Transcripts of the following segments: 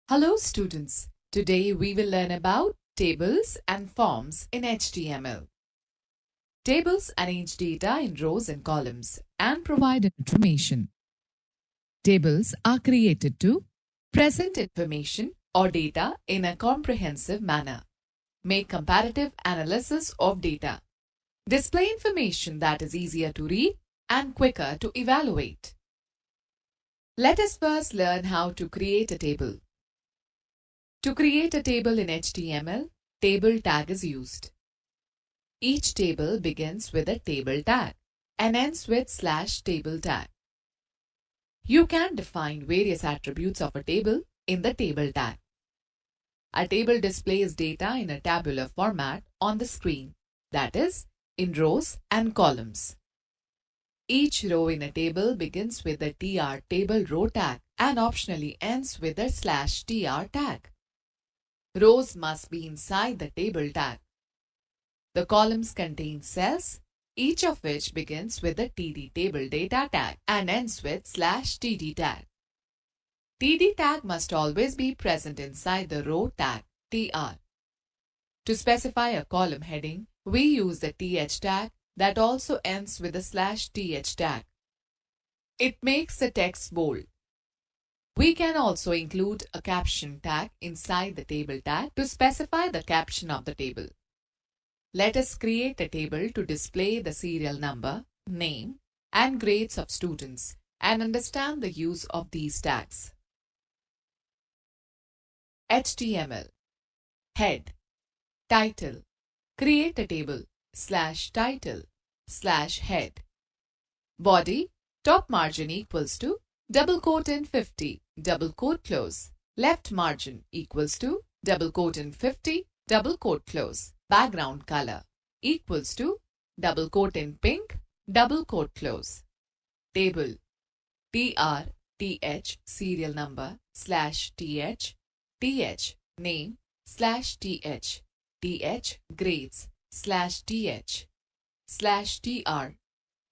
Hello students, today we will learn about tables and forms in HTML. Tables arrange data in rows and columns and provide information. Tables are created to present information or data in a comprehensive manner, make comparative analysis of data, display information that is easier to read and quicker to evaluate. Let us first learn how to create a table. To create a table in HTML, table tag is used. Each table begins with a table tag and ends with /table tag. You can define various attributes of a table in the table tag. A table displays data in a tabular format on the screen, that is, in rows and columns. Each row in a table begins with the tr table row tag and optionally ends with the /tr tag. Rows must be inside the table tag. The columns contain cells, each of which begins with the td table data tag and ends with /td tag. td tag must always be present inside the row tag tr. To specify a column heading, we use the th tag that also ends with the /th tag. It makes the text bold. We can also include a caption tag inside the table tag to specify the caption of the table. Let us create a table to display the serial number, name, and grades of students and understand the use of these tags. HTML. Head. Title. Create a table /title /head. Body. Top margin equals to double quote in 50, double quote close. Left margin equals to double quote in 50, double quote close. Background color equals to double quote in pink, double quote close. Table /th serial number /th th name /th th grades /th /tr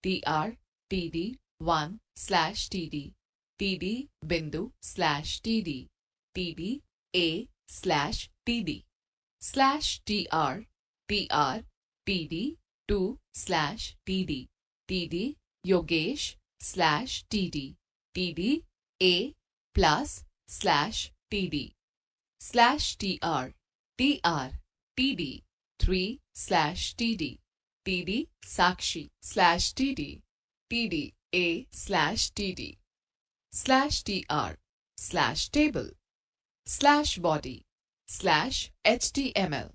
tr td 1 /td td bindu /td td a /td /tr tr td 2 /td td yogesh /td td a plus /td /tr tr td 3 /td td sakshi /td td a /td /tr /table /body /html.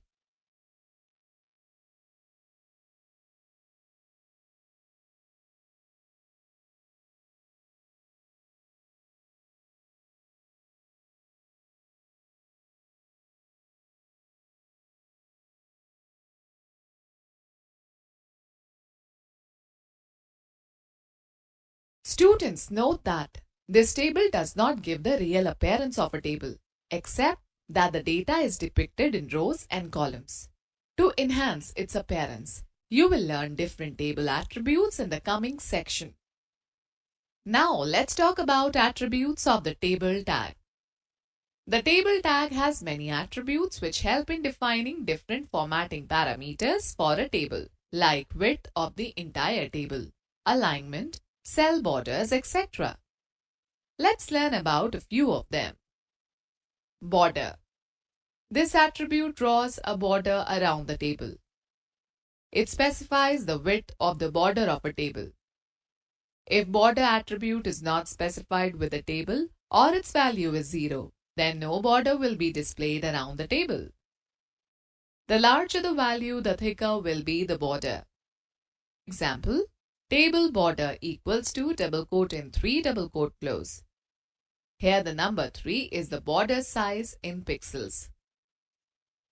Students, note that this table does not give the real appearance of a table, except that the data is depicted in rows and columns. To enhance its appearance, you will learn different table attributes in the coming section. Now let's talk about attributes of the table tag. The table tag has many attributes which help in defining different formatting parameters for a table, like width of the entire table, alignment, cell borders, etc. Let's learn about a few of them. Border. This attribute draws a border around the table. It specifies the width of the border of a table. If border attribute is not specified with the table or its value is 0, then no border will be displayed around the table. The larger the value, the thicker will be the border. Example, table border equals to double quote in 3 double quote close. Here the number 3 is the border size in pixels.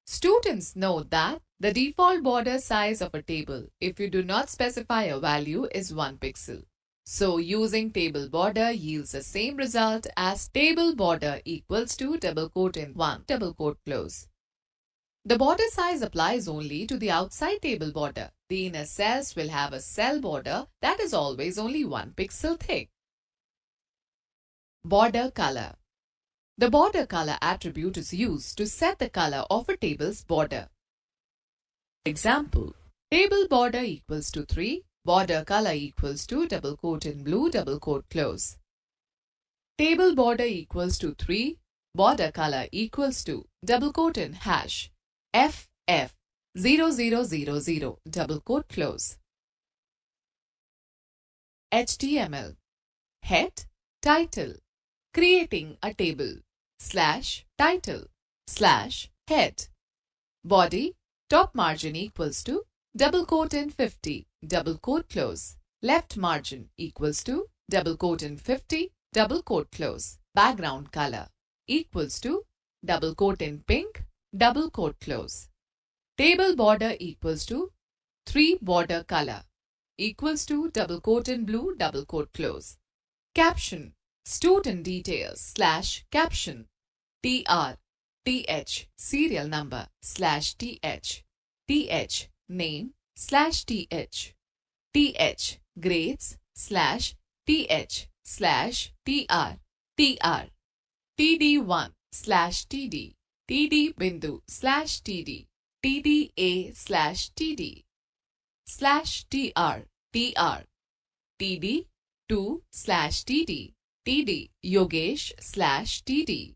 Students, note that the default border size of a table, if you do not specify a value, is 1 pixel. So using table border yields the same result as table border equals to double quote in 1 double quote close. The border size applies only to the outside table border. The inner cells will have a cell border that is always only 1 pixel thick. Border color. The border color attribute is used to set the color of a table's border. Example, table border equals to 3, border color equals to double quote in blue, double quote close. Table border equals to 3, border color equals to double quote in hash FF 0000 double quote close. HTML Head Title Creating a table /title /head. Body top margin equals to double quote in 50 double quote close. Left margin equals to double quote in 50 double quote close. Background color equals to double quote in pink double quote close. Table border equals to 3 border color equals to double quote in blue double quote close. Caption student details /caption TR serial number /th name /th grades /th/tr TD1 /td TD bindu /td TDA/td /tr TD2 /td TD Yogesh /td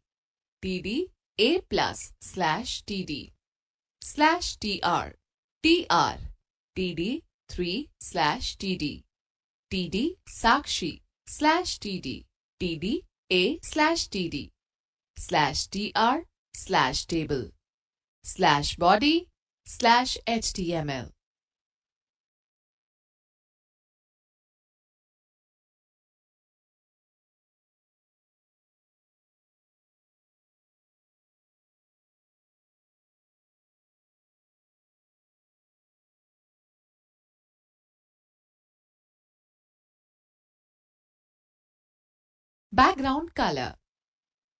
TD A plus /td /tr TR TD3 /td TD Sakshi /td TD A /td /tr /table /body /html. Background color.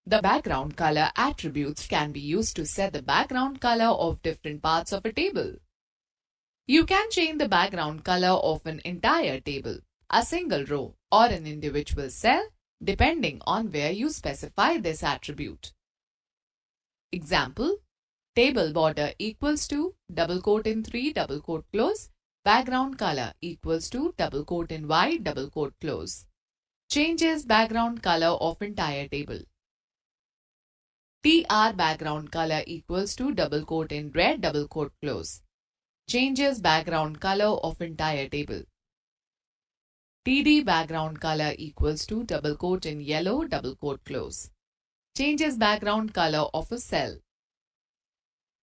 The background color attributes can be used to set the background color of different parts of a table. You can change the background color of an entire table, a single row, or an individual cell depending on where you specify this attribute. Example, table border equals to double quote in 3 double quote close, background color equals to double quote in white double quote close. Changes background color of entire table. TR background color equals to double quote in red double quote close. Changes background color of entire table. TD background color equals to double quote in yellow double quote close. Changes background color of a cell.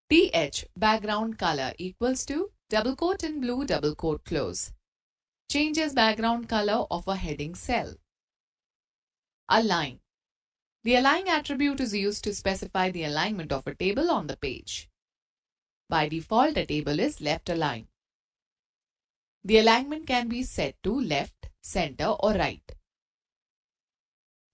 TH background color equals to double quote in blue double quote close. Changes background color of a heading cell. Align. The align attribute is used to specify the alignment of a table on the page. By default, a table is left aligned. The alignment can be set to left, center or right.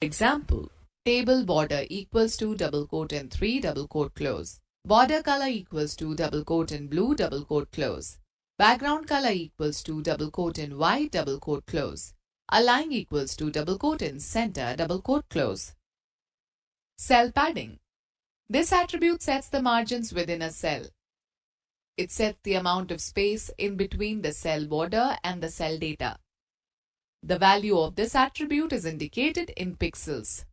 Example, table border equals to double quote in 3 double quote close. Border color equals to double quote in blue double quote close. Background color equals to double quote in white double quote close. Align equals to double quote in center double quote close. Cell padding. This attribute sets the margins within a cell. It sets the amount of space in between the cell border and the cell data. The value of this attribute is indicated in pixels.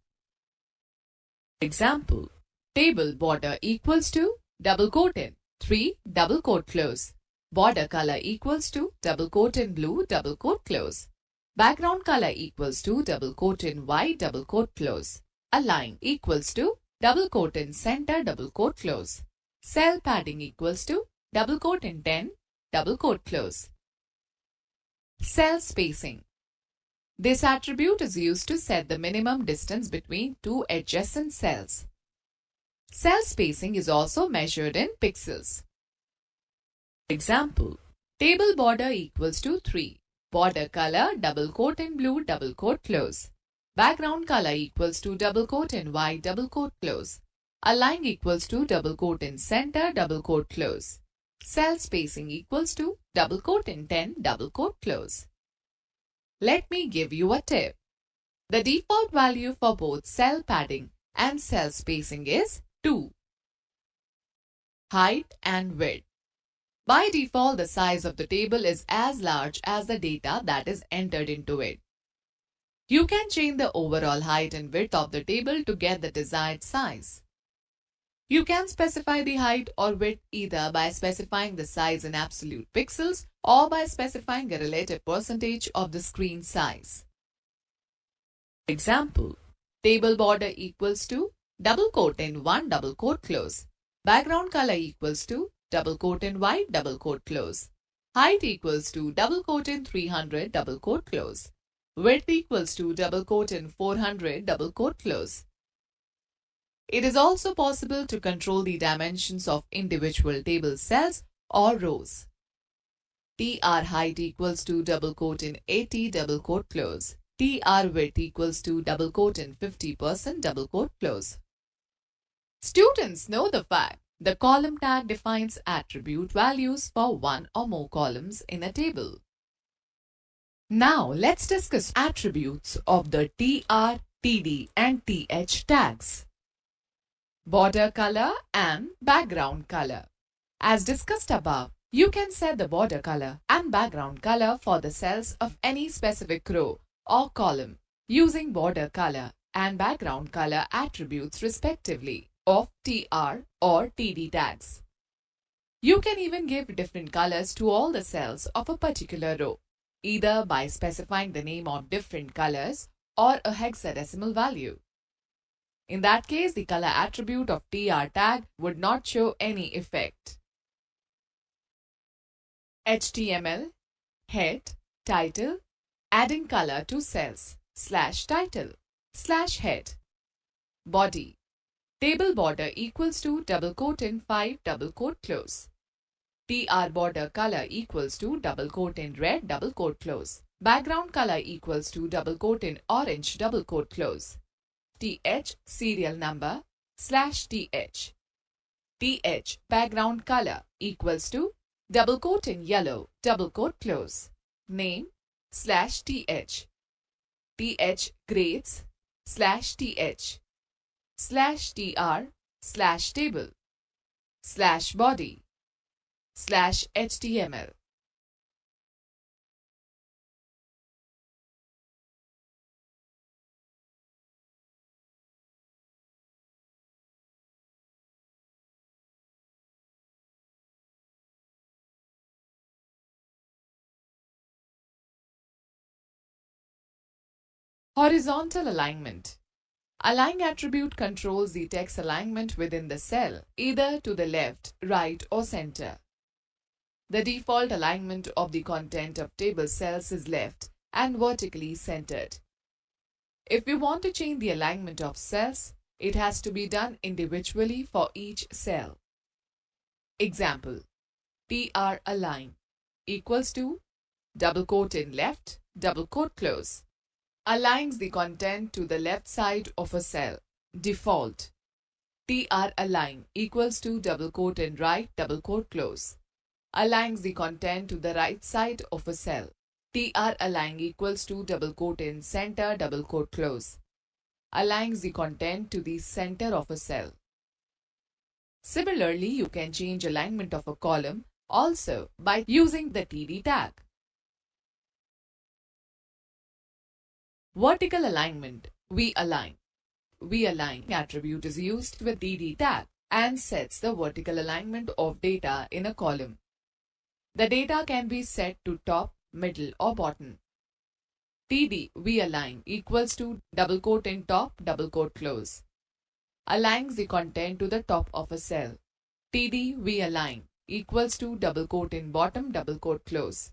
Example, table border equals to double quote in 3 double quote close. Border color equals to double quote in blue double quote close. Background color equals to double quote in white double quote close. Align equals to double quote in center double quote close. Cell padding equals to double quote in 10 double quote close. Cell spacing. This attribute is used to set the minimum distance between two adjacent cells. Cell spacing is also measured in pixels. Example, table border equals to 3. Border color double quote in blue double quote close. Background color equals to double quote in white double quote close. Align equals to double quote in center double quote close. Cell spacing equals to double quote in 10 double quote close. Let me give you a tip. The default value for both cell padding and cell spacing is 2. Height and width. By default, the size of the table is as large as the data that is entered into it. You can change the overall height and width of the table to get the desired size. You can specify the height or width either by specifying the size in absolute pixels or by specifying a relative percentage of the screen size. Example, table border equals to double quote in one double quote close. Background color equals to double quote in white double quote close. Height equals to double quote in 300 double quote close. Width equals to double quote in 400 double quote close. It is also possible to control the dimensions of individual table cells or rows. TR height equals to double quote in 80 double quote close. TR width equals to double quote in 50% double quote close. Students know the fact the column tag defines attribute values for one or more columns in a table. Now let's discuss attributes of the TR, TD and TH tags. Border color and background color. As discussed above, you can set the border color and background color for the cells of any specific row or column using border color and background color attributes respectively of TR or TD tags. You can even give different colors to all the cells of a particular row, either by specifying the name of different colors or a hexadecimal value. In that case, the color attribute of TR tag would not show any effect. HTML, head, title, adding color to cells, /title, /head. Body, table border equals to double quote in 5 double quote close. TR border color equals to double quote in red double quote close. Background color equals to double quote in orange double quote close. TH serial number /TH. TH background color equals to double quote in yellow double quote close. Name /TH. TH grades /TH. /TR /table /body /HTML. Horizontal alignment. Align attribute controls the text alignment within the cell, either to the left, right or center. The default alignment of the content of table cells is left and vertically centered. If we want to change the alignment of cells, it has to be done individually for each cell. Example, TR align equals to double quote in left, double quote close. Aligns the content to the left side of a cell. Default. TR align equals to double quote in right, double quote close. Aligns the content to the right side of a cell. TR align equals to double quote in center, double quote close. Aligns the content to the center of a cell. Similarly, you can change alignment of a column also by using the TD tag. Vertical alignment. We align attribute is used with TD tag and sets the vertical alignment of data in a column. The data can be set to top, middle or bottom. TD we align equals to double quote in top, double quote close. Aligns the content to the top of a cell. TD we align equals to double quote in bottom, double quote close.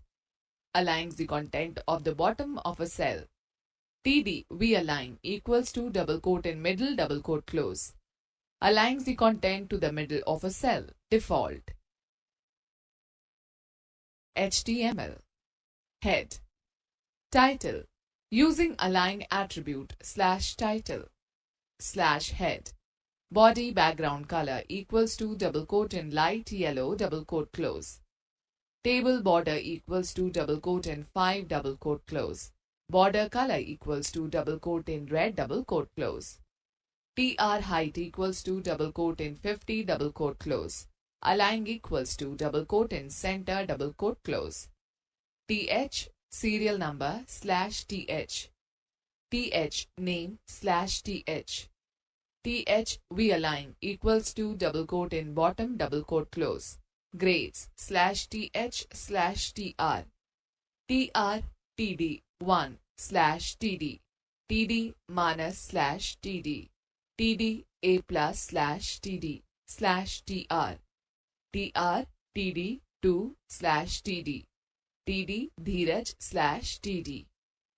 Aligns the content of the bottom of a cell. TD we align equals to double quote in middle double quote close. Aligns the content to the middle of a cell. Default. HTML. Head. Title. Using align attribute /title /head. Body background color equals to double quote in light yellow double quote close. Table border equals to double quote in 5 double quote close. Border color equals to double quote in red double quote close. TR height equals to double quote in 50 double quote close. Align equals to double quote in center double quote close. TH serial number slash TH. TH name slash TH. TH we align equals to double quote in bottom double quote close. Grades slash TH slash TR. TR TD 1 slash TD. TD minus slash TD. TD A plus slash TD slash TR. TR TD 2 slash TD. TD Dheeraj slash TD.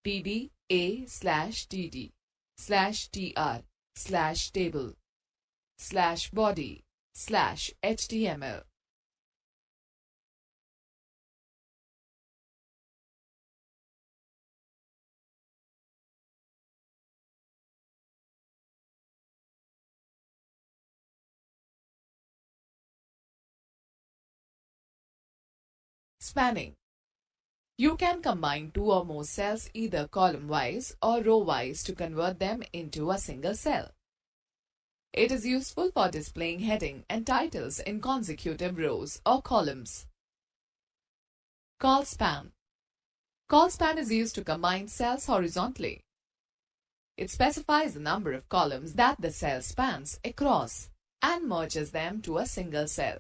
TD A slash TD slash TR slash table slash body slash HTML. Spanning. You can combine two or more cells either column-wise or row-wise to convert them into a single cell. It is useful for displaying heading and titles in consecutive rows or columns. Call span. Call span is used to combine cells horizontally. It specifies the number of columns that the cell spans across and merges them to a single cell.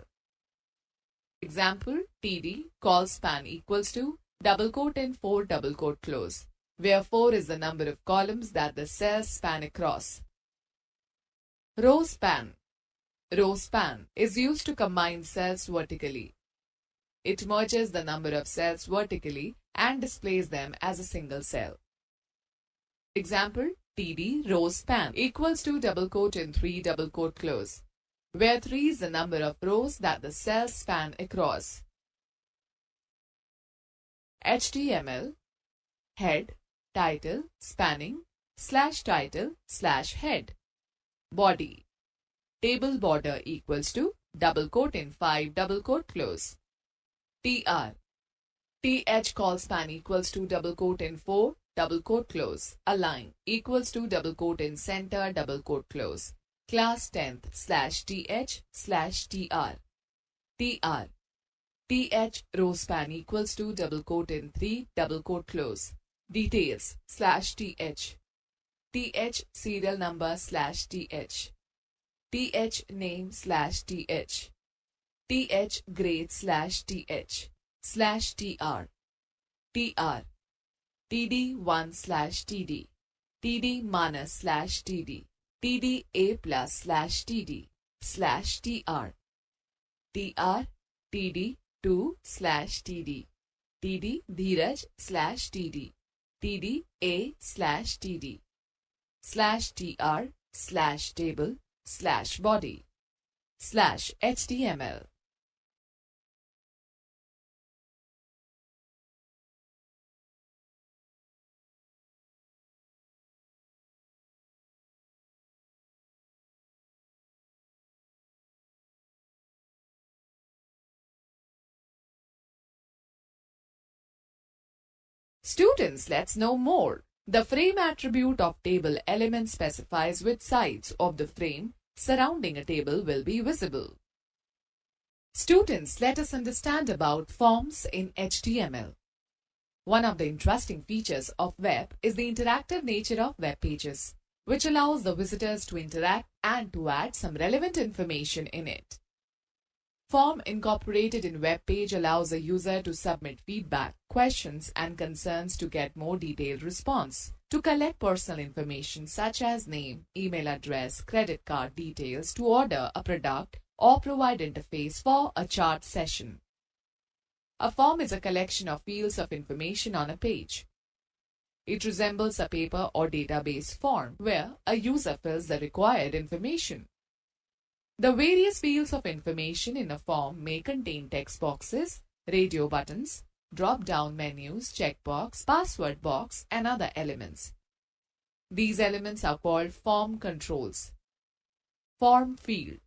Example, TD call span equals to double quote in 4 double quote close, where 4 is the number of columns that the cells span across. Row span. Row span is used to combine cells vertically. It merges the number of cells vertically and displays them as a single cell. Example, TD row span equals to double quote in 3 double quote close, where 3 is the number of rows that the cells span across. HTML, head, title, spanning, slash title, slash head. Body. Table border equals to double quote in 5 double quote close. TR. TH call span equals to double quote in 4 double quote close. Align equals to double quote in center double quote close. Class 10th slash TH slash TR. TR. TH row span equals to double quote in 3 double quote close. Details slash TH. TH serial number slash TH. TH name slash TH. TH grade slash TH slash TR. TR. TD 1 slash TD. TD minus slash TD. TD A plus slash TD slash TR. TR. TD 2 slash TD. TD Dheeraj slash TD. TD A slash TD slash TR slash table slash body slash HTML. Students, let's know more. The frame attribute of table element specifies which sides of the frame surrounding a table will be visible. Students, let us understand about forms in HTML. One of the interesting features of web is the interactive nature of web pages, which allows the visitors to interact and to add some relevant information in it. Form incorporated in web page allows a user to submit feedback, questions, and concerns to get more detailed response, to collect personal information such as name, email address, credit card details, to order a product, or provide interface for a chat session. A form is a collection of fields of information on a page. It resembles a paper or database form where a user fills the required information. The various fields of information in a form may contain text boxes, radio buttons, drop-down menus, checkbox, password box, and other elements. These elements are called form controls. Form field.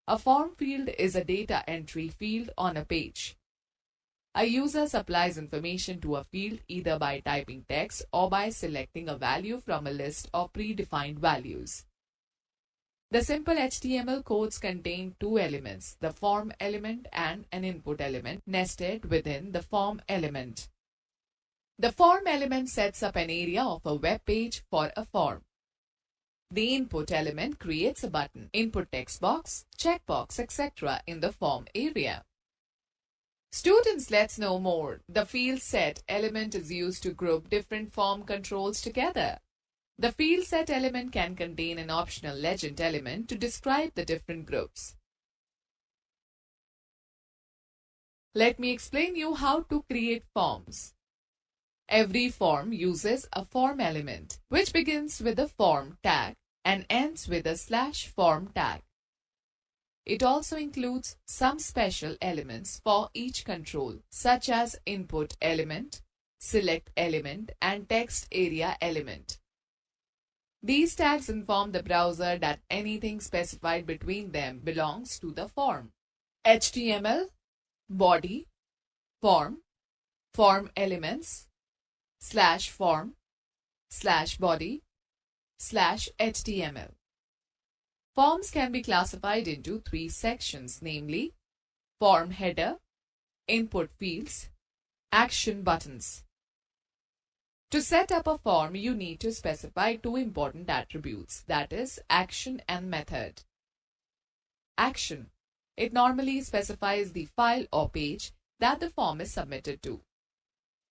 A form field is a data entry field on a page. A user supplies information to a field either by typing text or by selecting a value from a list of predefined values. The simple HTML codes contain two elements, the form element and an input element nested within the form element. The form element sets up an area of a web page for a form. The input element creates a button, input text box, checkbox, etc. in the form area. Students, let's know more. The field set element is used to group different form controls together. The field set element can contain an optional legend element to describe the different groups. Let me explain you how to create forms. Every form uses a form element, which begins with a form tag and ends with a /form tag. It also includes some special elements for each control, such as input element, select element, and text area element. These tags inform the browser that anything specified between them belongs to the form. HTML, body, form, form elements, /form, /body, /HTML. Forms can be classified into three sections, namely form header, input fields, action buttons. To set up a form, you need to specify two important attributes, that is, action and method. Action. It normally specifies the file or page that the form is submitted to.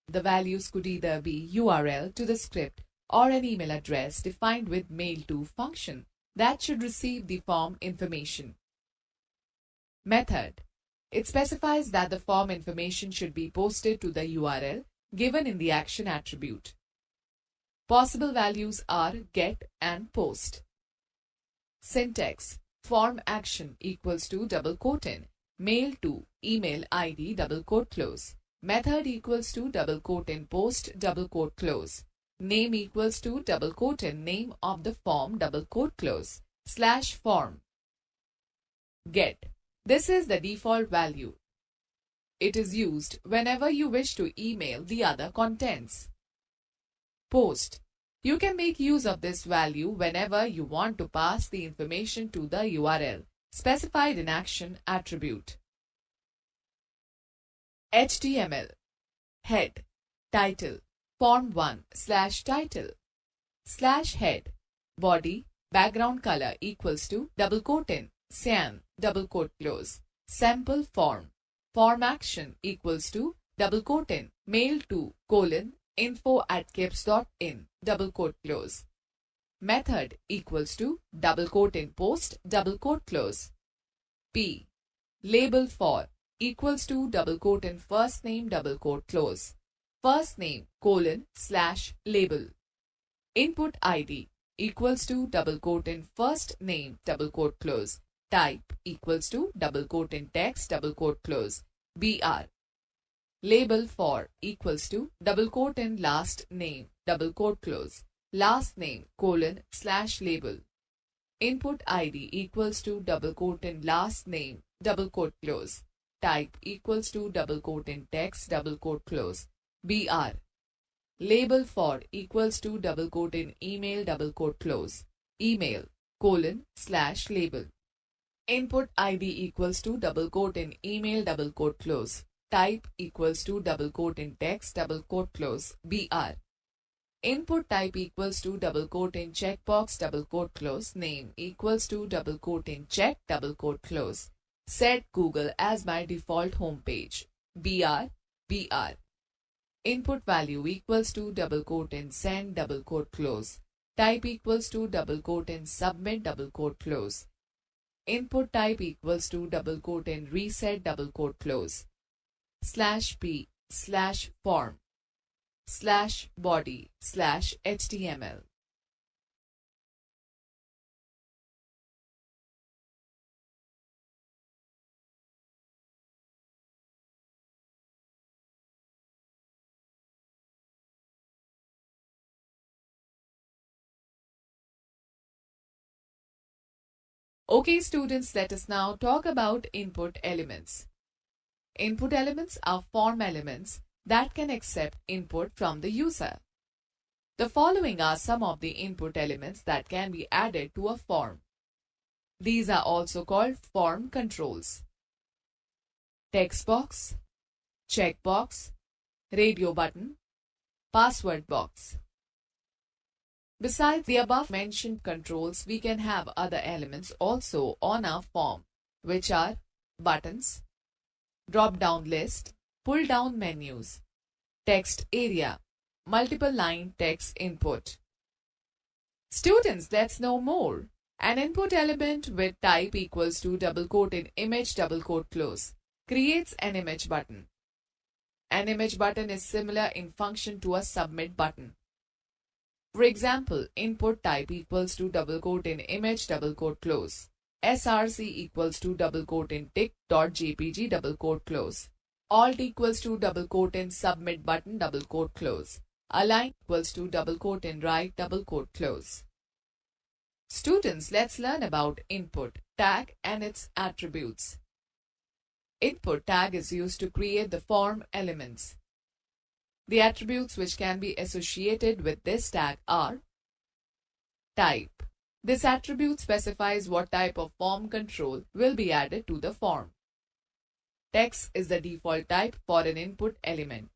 The values could either be URL to the script or an email address defined with mail to function that should receive the form information. Method. It specifies that the form information should be posted to the URL given in the action attribute. Possible values are get and post. Syntax. Form action equals to mail to email ID close. Method equals to post close. Name equals to name of the form close. /form. Get. This is the default value. It is used whenever you wish to email the other contents. Post. You can make use of this value whenever you want to pass the information to the URL specified in action attribute. HTML. Head. Title. Form 1 /title. /head. Body. Background color equals to cyan close. Sample form. Form action equals to mail to info@kipps.in close. Method equals to post close. P. Label for equals to first name close. First name /label. Input ID equals to first name close. Type equals to text close. BR. Label for equals to last name close. Last name /label. Input ID equals to last name close. Type equals to text close. BR. Label for equals to email close. Email /label. Input ID equals to email close. Type equals to text close. BR. Input type equals to checkbox close. Name equals to check close. Set Google as my default homepage. BR. Input value equals to send close. Type equals to submit close. Input type equals to reset close. /p /form /body /html. Okay students, let us now talk about input elements. Input elements are form elements that can accept input from the user. The following are some of the input elements that can be added to a form. These are also called form controls. Text box, checkbox, radio button, password box. Besides the above mentioned controls, we can have other elements also on our form, which are buttons, drop-down list, pull-down menus, text area, multiple line text input. Students, let's know more. An input element with type equals to double quote in image double quote close creates an image button. An image button is similar in function to a submit button. For example, input type equals to double quote in image double quote close. src equals to double quote in tick.jpg double quote close. Alt equals to double quote in submit button double quote close. Align equals to double quote in right double quote close. Students, let's learn about input tag and its attributes. Input tag is used to create the form elements. The attributes which can be associated with this tag are type. This attribute specifies what type of form control will be added to the form. Text is the default type for an input element.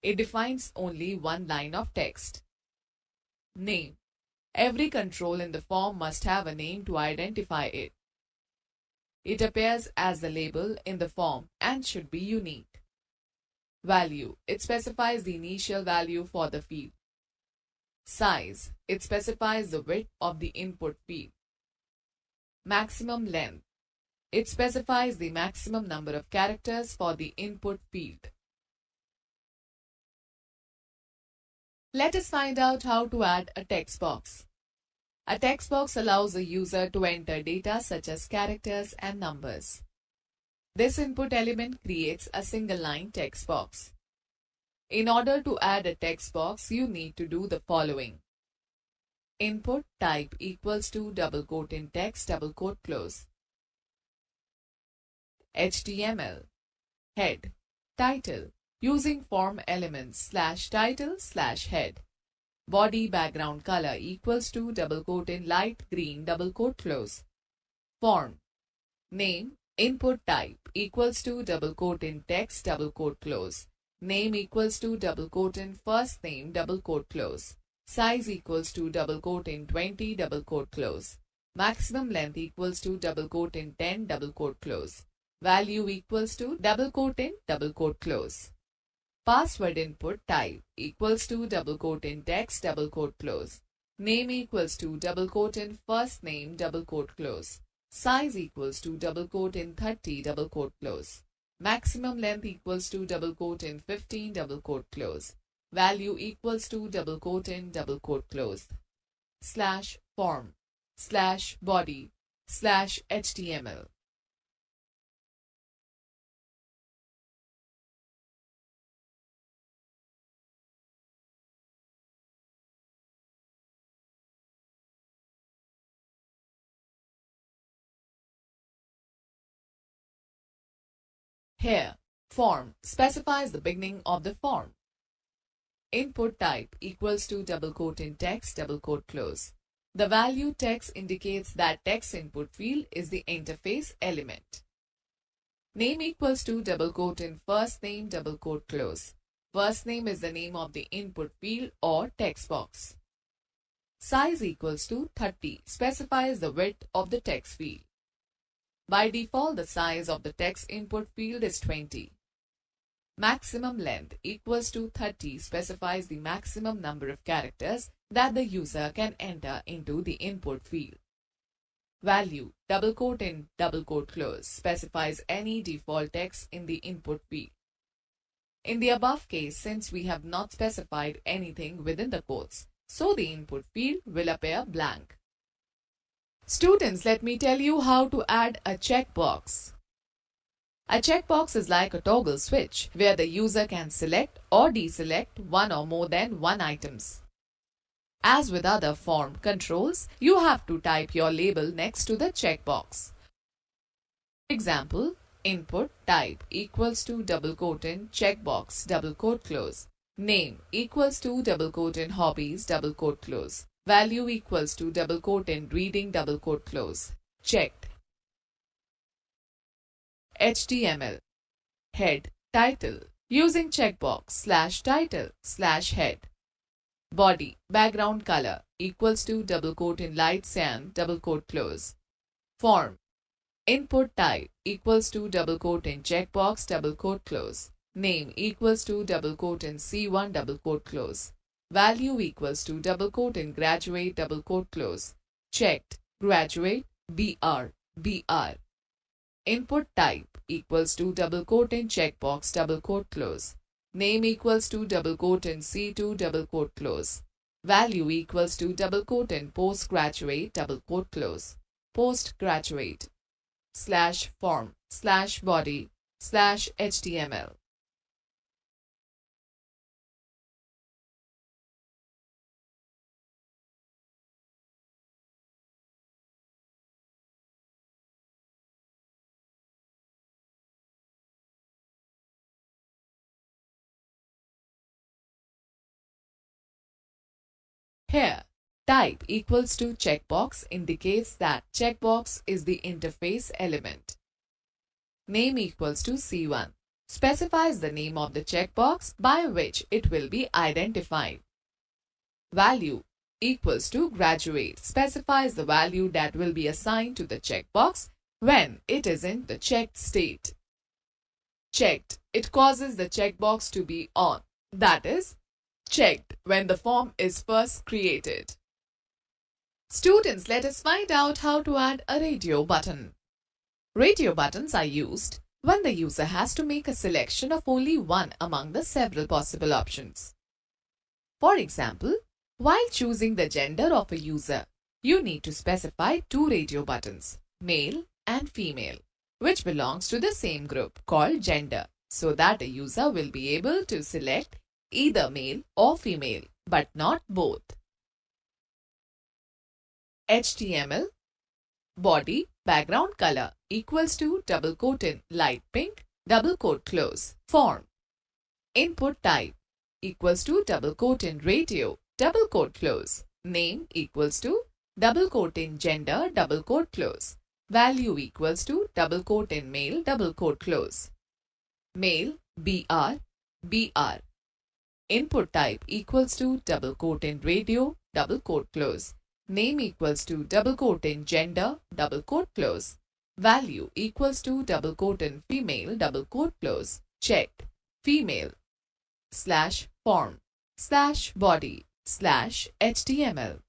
It defines only one line of text. Name. Every control in the form must have a name to identify it. It appears as the label in the form and should be unique. Value. It specifies the initial value for the field. Size. It specifies the width of the input field. Maximum length. It specifies the maximum number of characters for the input field. Let us find out how to add a text box. A text box allows a user to enter data such as characters and numbers. This input element creates a single line text box. In order to add a text box, you need to do the following. Input type equals to double quote in text double quote close. HTML. Head. Title. Using form elements /title/head. Body background color equals to double quote in light green double quote close. Form. Name. Input type equals to double quote in text double quote close. Name equals to double quote in first name double quote close. Size equals to double quote in 20 double quote close. Maximum length equals to double quote in 10 double quote close. Value equals to double quote in double quote close. Password input type equals to double quote in text double quote close. Name equals to double quote in first name double quote close. Size equals to double quote in 30 double quote close. Maximum length equals to double quote in 15 double quote close. Value equals to double quote in double quote close. /form /body /html. Here, form specifies the beginning of the form. Input type equals to double quote in text double quote close. The value text indicates that text input field is the interface element. Name equals to double quote in first name double quote close. First name is the name of the input field or text box. Size equals to 30 specifies the width of the text field. By default, the size of the text input field is 20. Maximum length equals to 30 specifies the maximum number of characters that the user can enter into the input field. Value double quote in double quote close specifies any default text in the input field. In the above case, since we have not specified anything within the quotes, so the input field will appear blank. Students, let me tell you how to add a checkbox. A checkbox is like a toggle switch where the user can select or deselect one or more than one items. As with other form controls, you have to type your label next to the checkbox. For example, input type equals to double quote in checkbox double quote close. Name equals to double quote in hobbies double quote close. Value equals to double quote in reading double quote close. checked. HTML head title using checkbox /title /head. Body background color equals to double quote in light cyan double quote close. Form input type equals to double quote in checkbox double quote close. Name equals to double quote in C1 double quote close. Value equals to double quote in graduate double quote close. Checked graduate BR. Input type equals to double quote in checkbox double quote close. Name equals to double quote in C2 double quote close. Value equals to double quote in postgraduate double quote close. Postgraduate /form /body /HTML. Here, type equals to checkbox indicates that checkbox is the interface element. Name equals to C1 specifies the name of the checkbox by which it will be identified. Value equals to graduate specifies the value that will be assigned to the checkbox when it is in the checked state. Checked, it causes the checkbox to be on, that is, checked when the form is first created. Students, let us find out how to add a radio button. Radio buttons are used when the user has to make a selection of only one among the several possible options. For example, while choosing the gender of a user, you need to specify two radio buttons, male and female, which belongs to the same group called gender, so that a user will be able to select either male or female, but not both. HTML body background color equals to double quote in light pink double quote close. Form input type equals to double quote in radio double quote close. Name equals to double quote in gender double quote close. Value equals to double quote in male double quote close. Male BR. Input type equals to double quote in radio double quote close. Name equals to double quote in gender double quote close. Value equals to double quote in female double quote close. Checked female /form /body /HTML.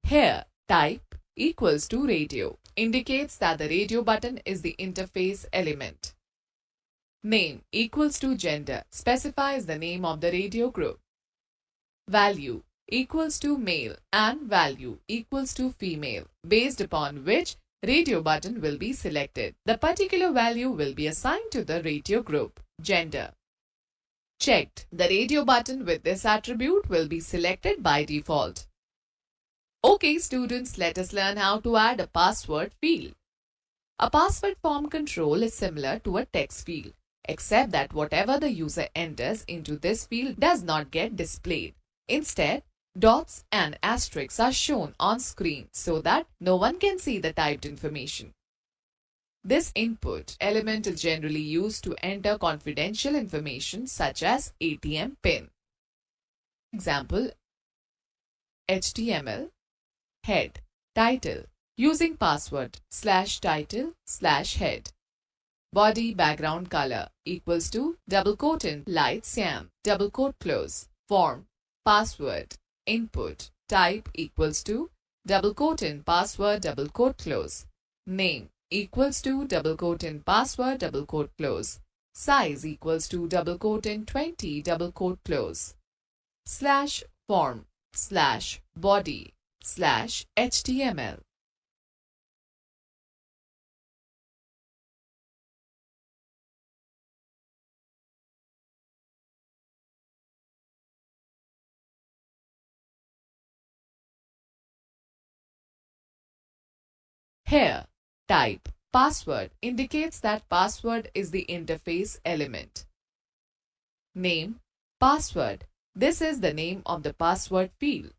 Here, type equals to radio indicates that the radio button is the interface element. Name equals to gender specifies the name of the radio group. Value equals to male and value equals to female, based upon which radio button will be selected. The particular value will be assigned to the radio group, gender. Checked. The radio button with this attribute will be selected by default. Okay students, let us learn how to add a password field. A password form control is similar to a text field, except that whatever the user enters into this field does not get displayed. Instead, dots and asterisks are shown on screen so that no one can see the typed information. This input element is generally used to enter confidential information such as ATM PIN. Example, HTML head title using password /title /head. Body background color equals to double quote in light cyan double quote close. Form password input type equals to double quote in password double quote close. Name equals to double quote in password double quote close. Size equals to double quote in 20 double quote close. /form /body /HTML. Here, type password indicates that password is the interface element. Name, password. This is the name of the password field.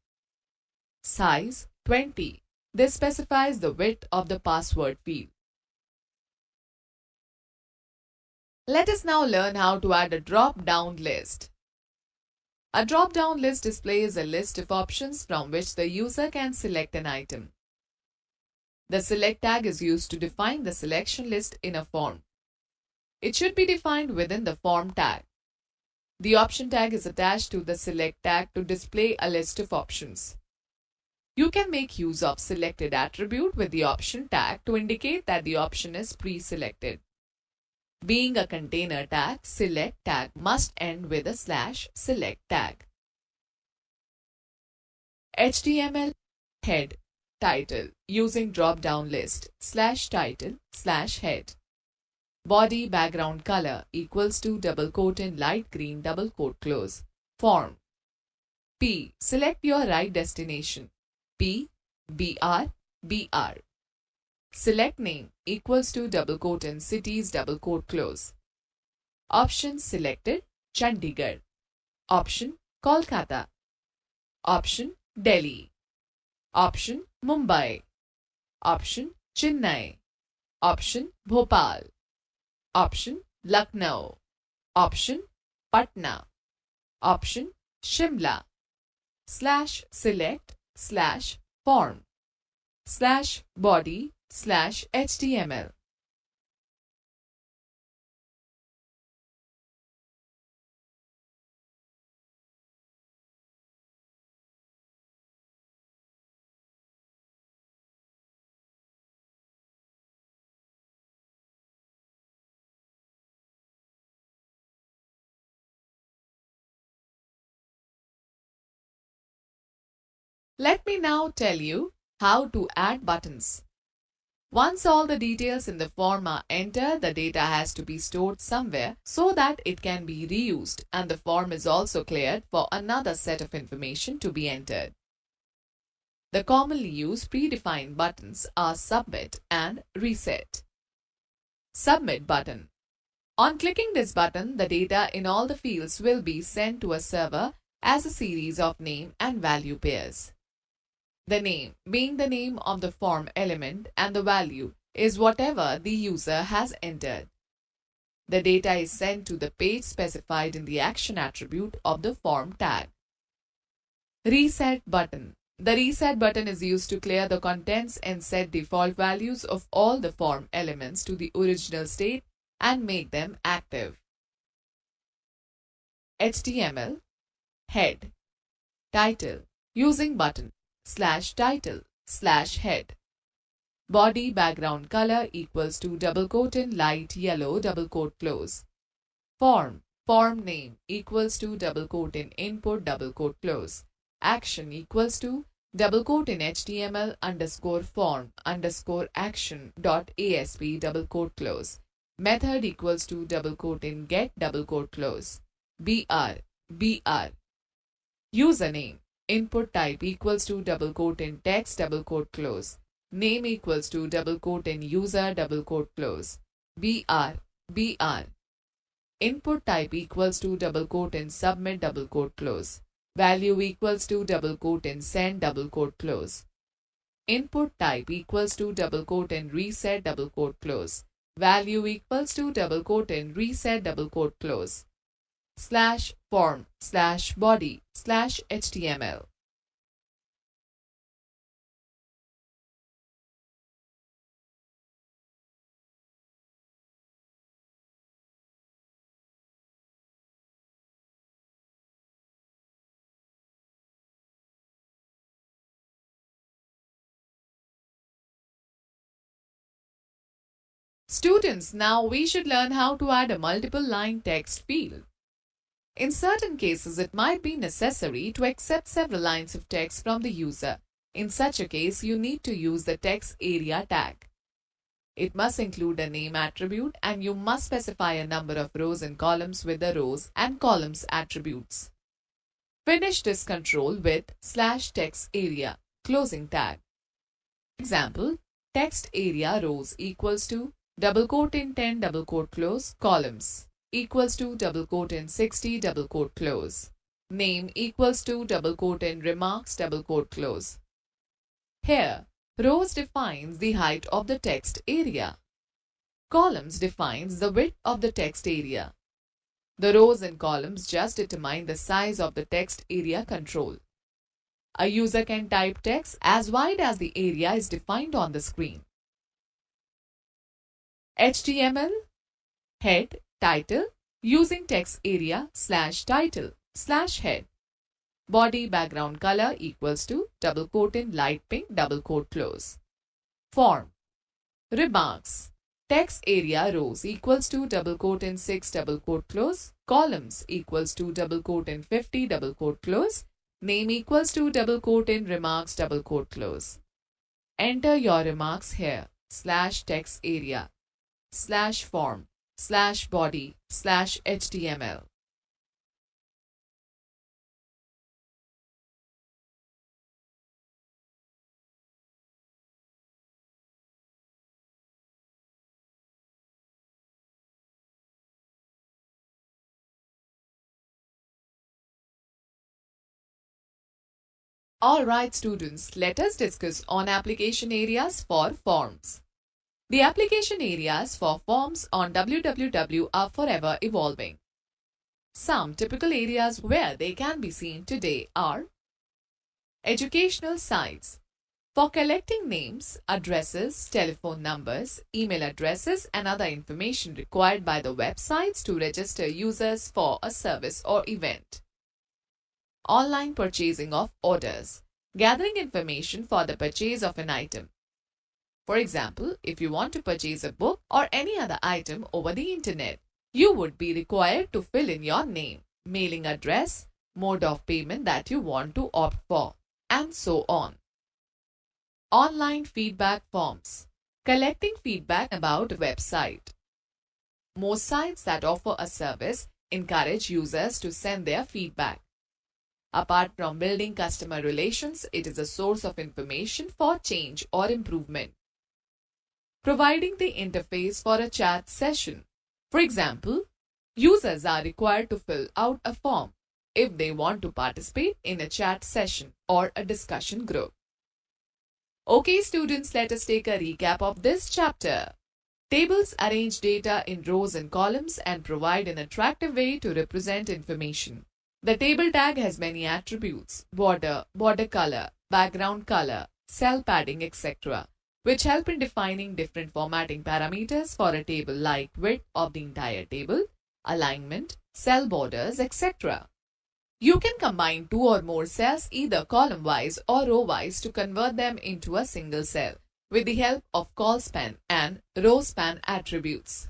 Size, 20. This specifies the width of the password field. Let us now learn how to add a drop-down list. A drop-down list displays a list of options from which the user can select an item. The select tag is used to define the selection list in a form. It should be defined within the form tag. The option tag is attached to the select tag to display a list of options. You can make use of selected attribute with the option tag to indicate that the option is pre-selected. Being a container tag, select tag must end with a /select tag. HTML head title using drop-down list /title/head. Body background color equals to double quote in light green double quote close. Form P. Select your right destination. P. BR. Select name equals to double quote in cities double quote close. Option selected Chandigarh. Option Kolkata. Option Delhi. Option Mumbai. Option Chennai. Option Bhopal. Option Lucknow. Option Patna. Option Shimla. /select /form /body /HTML. Let me now tell you how to add buttons. Once all the details in the form are entered, the data has to be stored somewhere so that it can be reused, and the form is also cleared for another set of information to be entered. The commonly used predefined buttons are Submit and Reset. Submit button. On clicking this button, the data in all the fields will be sent to a server as a series of name and value pairs. The name being the name of the form element and the value is whatever the user has entered. The data is sent to the page specified in the action attribute of the form tag. Reset button. The reset button is used to clear the contents and set default values of all the form elements to the original state and make them active. HTML head title using button /title/head. Body background color equals to double quote in light yellow double quote close. Form name equals to double quote in input double quote close. Action equals to double quote in HTML underscore form underscore action dot ASP double quote close. Method equals to double quote in get double quote close. BR. Username. Input type equals to double quote in text double quote close. Name equals to double quote in user double quote close. BR. Input type equals to double quote in submit double quote close. Value equals to double quote in send double quote close. Input type equals to double quote in reset double quote close. Value equals to double quote in reset double quote close. /form /body /HTML. Students, now we should learn how to add a multiple line text field. In certain cases, it might be necessary to accept several lines of text from the user. In such a case, you need to use the text area tag. It must include a name attribute and you must specify a number of rows and columns with the rows and columns attributes. Finish this control with /text area closing tag. Example, text area rows equals to double quote in 10 double quote close columns equals to double quote in 60 double quote close. Name equals to double quote in remarks double quote close. Here, rows defines the height of the text area. Columns defines the width of the text area. The rows and columns just determine the size of the text area control. A user can type text as wide as the area is defined on the screen. HTML head title using text area /title/head. Body background color equals to double quote in light pink double quote close. Form remarks text area rows equals to double quote in 6 double quote close. Columns equals to double quote in 50 double quote close. Name equals to double quote in remarks double quote close. Enter your remarks here /text area /form /body /html. Alright students, let us discuss on application areas for forms. The application areas for forms on www are forever evolving. Some typical areas where they can be seen today are educational sites for collecting names, addresses, telephone numbers, email addresses and other information required by the websites to register users for a service or event. Online purchasing of orders, gathering information for the purchase of an item. For example, if you want to purchase a book or any other item over the internet, you would be required to fill in your name, mailing address, mode of payment that you want to opt for, and so on. Online feedback forms, collecting feedback about a website. Most sites that offer a service encourage users to send their feedback. Apart from building customer relations, it is a source of information for change or improvement. Providing the interface for a chat session. For example, users are required to fill out a form if they want to participate in a chat session or a discussion group. Okay students, let us take a recap of this chapter. Tables arrange data in rows and columns and provide an attractive way to represent information. The table tag has many attributes, border color, background color, cell padding, etc., which help in defining different formatting parameters for a table like width of the entire table, alignment, cell borders, etc. You can combine two or more cells either column-wise or row-wise to convert them into a single cell with the help of colspan and rowspan attributes.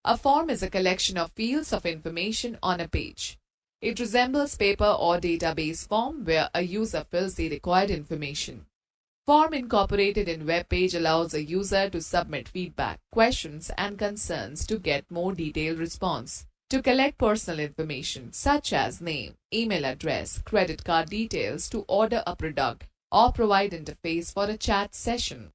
A form is a collection of fields of information on a page. It resembles paper or database form where a user fills the required information. Form incorporated in web page allows a user to submit feedback, questions and concerns to get more detailed response. To collect personal information such as name, email address, credit card details to order a product or provide interface for a chat session.